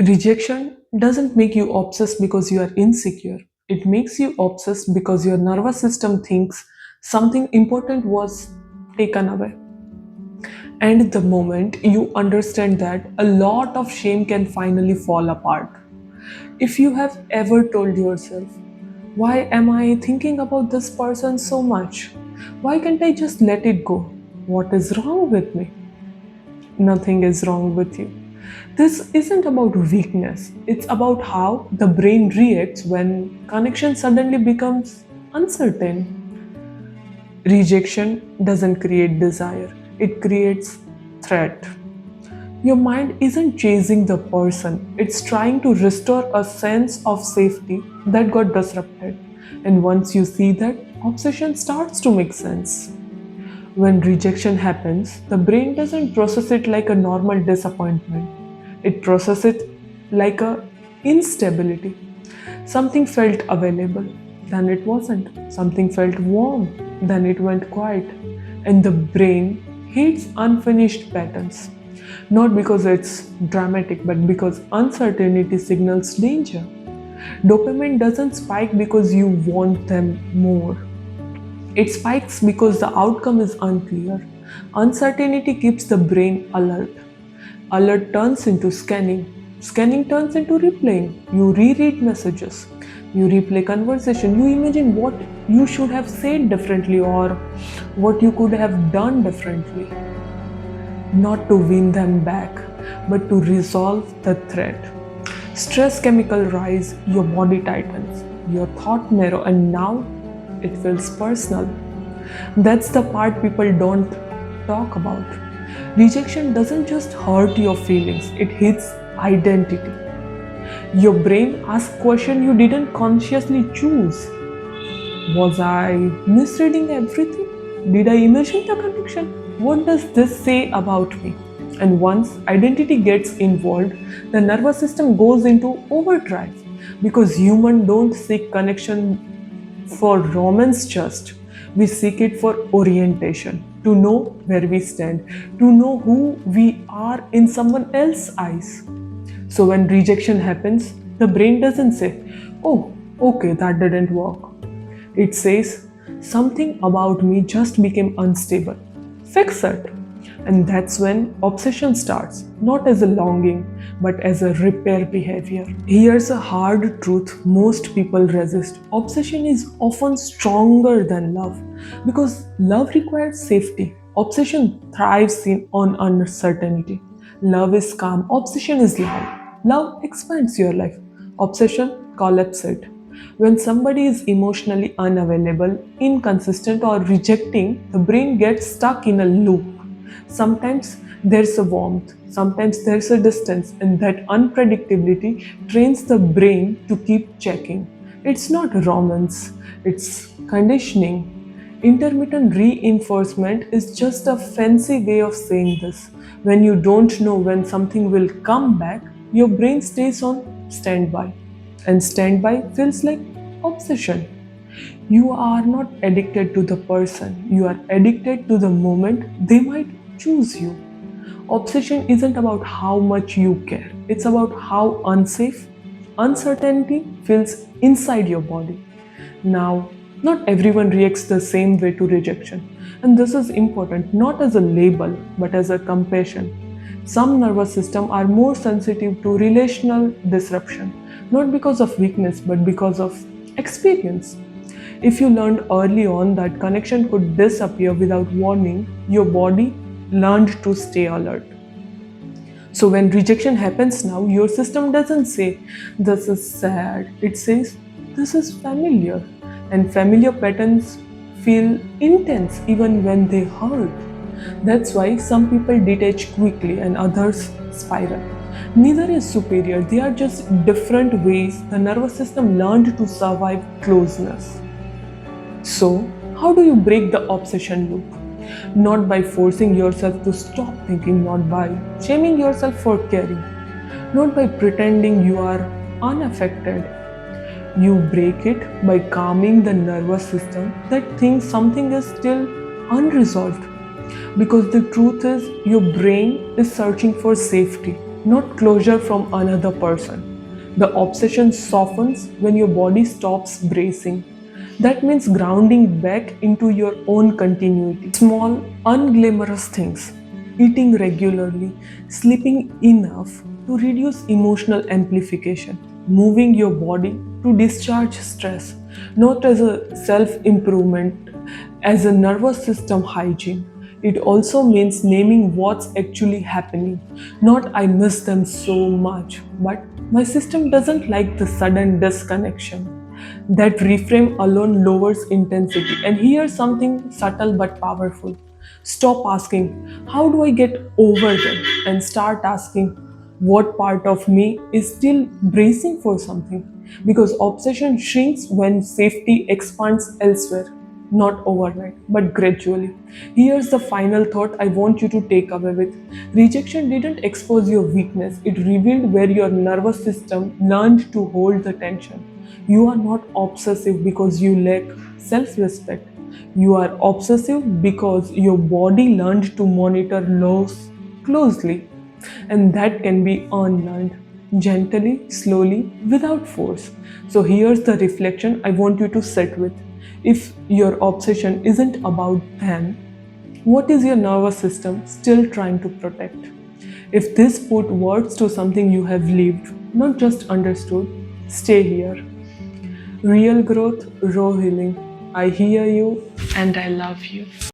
Rejection doesn't make you obsessed because you are insecure. It makes you obsessed because your nervous system thinks something important was taken away. And the moment you understand that, a lot of shame can finally fall apart. If you have ever told yourself, why am I thinking about this person so much? Why can't I just let it go? What is wrong with me? Nothing is wrong with you. This isn't about weakness, it's about how the brain reacts when connection suddenly becomes uncertain. Rejection doesn't create desire, it creates threat. Your mind isn't chasing the person, it's trying to restore a sense of safety that got disrupted. And once you see that, obsession starts to make sense. When rejection happens, the brain doesn't process it like a normal disappointment. It processes it like a instability. Something felt available, then it wasn't. Something felt warm, then it went quiet. And the brain hates unfinished patterns. Not because it's dramatic, but because uncertainty signals danger. Dopamine doesn't spike because you want them more. It spikes because the outcome is unclear. Uncertainty keeps the brain alert. Alert turns into scanning. Scanning turns into replaying. You reread messages. You replay conversation. You imagine what you should have said differently or what you could have done differently. Not to win them back, but to resolve the threat. Stress chemical rise, your body tightens, your thought narrow, and now it feels personal. That's the part people don't talk about. Rejection doesn't just hurt your feelings, it hits identity. Your brain asks questions you didn't consciously choose. Was I misreading everything? Did I imagine the connection? What does this say about me? And once identity gets involved, the nervous system goes into overdrive because humans don't seek connection for romance just. We seek it for orientation, to know where we stand, to know who we are in someone else's eyes. So when rejection happens, the brain doesn't say, oh, okay, that didn't work. It says, something about me just became unstable. Fix it. And that's when obsession starts, not as a longing, but as a repair behavior. Here's a hard truth most people resist. Obsession is often stronger than love because love requires safety. Obsession thrives on uncertainty. Love is calm, obsession is loud. Love expands your life, obsession collapses it. When somebody is emotionally unavailable, inconsistent, or rejecting, the brain gets stuck in a loop. Sometimes there's a warmth, sometimes there's a distance, and that unpredictability trains the brain to keep checking. It's not romance, it's conditioning. Intermittent reinforcement is just a fancy way of saying this. When you don't know when something will come back, your brain stays on standby. And standby feels like obsession. You are not addicted to the person, you are addicted to the moment they might choose you. Obsession isn't about how much you care, it's about how unsafe uncertainty feels inside your body. Now, not everyone reacts the same way to rejection, and this is important not as a label but as a compassion. Some nervous systems are more sensitive to relational disruption, not because of weakness but because of experience. If you learned early on that connection could disappear without warning, your body learned to stay alert. So when rejection happens now, your system doesn't say, this is sad. It says, this is familiar. And familiar patterns feel intense even when they hurt. That's why some people detach quickly and others spiral. Neither is superior, they are just different ways the nervous system learned to survive closeness. So, how do you break the obsession loop? Not by forcing yourself to stop thinking, not by shaming yourself for caring, not by pretending you are unaffected. You break it by calming the nervous system that thinks something is still unresolved. Because the truth is, your brain is searching for safety. not closure from another person. The obsession softens when your body stops bracing. That means grounding back into your own continuity. Small, unglamorous things. Eating regularly, sleeping enough to reduce emotional amplification, moving your body to discharge stress, not as a self improvement, as a nervous system hygiene. It also means naming what's actually happening. Not I miss them so much, but my system doesn't like the sudden disconnection. That reframe alone lowers intensity. And here's something subtle but powerful. Stop asking, how do I get over them? And start asking, what part of me is still bracing for something? Because obsession shrinks when safety expands elsewhere, not overnight, but gradually. Here's the final thought I want you to take away with. Rejection didn't expose your weakness, it revealed where your nervous system learned to hold the tension. You are not obsessive because you lack self respect. You are obsessive because your body learned to monitor loss closely. And that can be unlearned gently, slowly, without force. So here's the reflection I want you to sit with. If your obsession isn't about them, what is your nervous system still trying to protect? If this put words to something you have lived, not just understood, stay here. Real growth, raw healing. I hear you and I love you.